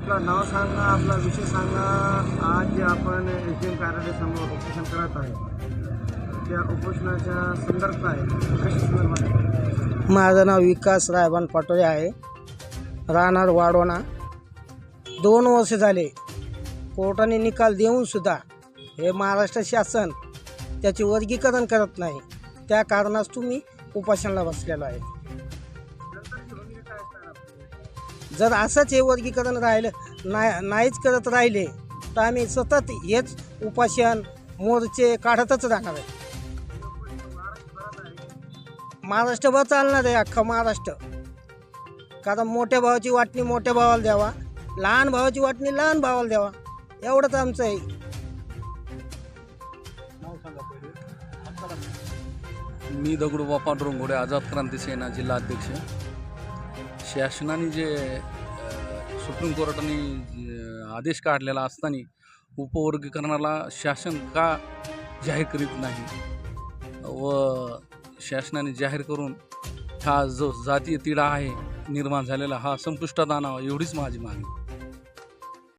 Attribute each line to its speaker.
Speaker 1: आपलं नाव सांगा, आपला विषय सांगा. आज जे आपण एस.डी.एम कार्यालयासमोर उपोषण करत आहे त्या उपोषणाच्या संदर्भात आहे, कशा संदर्भात आहे?
Speaker 2: माझं नाव विकास रायबान पाटोळे आहे, राहणार वाढवणा. 2 वर्ष झाले कोर्टाने निकाल देऊनसुद्धा हे महाराष्ट्र शासन त्याचे वर्गीकरण करत नाही. त्या कारणास तुम्ही उपोषणाला बसलेलो आहे. जर असंच हे वर्गीकरण राहिलं नाहीच करत राहिले तर आम्ही सतत हेच उपोषण मोर्चे काढतच राहणार आहे. महाराष्ट्रभर चालणार आहे, अख्खा महाराष्ट्र. कारण मोठ्या भावाची वाटणी मोठ्या भावाला द्यावा, लहान भावाची वाटणी लहान भावाला द्यावा, एवढंच आमचं आहे.
Speaker 3: मी दगडूबा पांडुरंग घोडे, आझाद क्रांती सेना जिल्हा अध्यक्ष. शासनाने जे सुप्रीम कोर्टाने आदेश काढलेला असताना उपवर्गीकरणाला शासन का जाहीर करीत नाही व शासनाने जाहीर करून हा जो जातीय तिढा आहे निर्माण झालेला हा संपुष्टात आणावा, एवढीच माझी मागणी.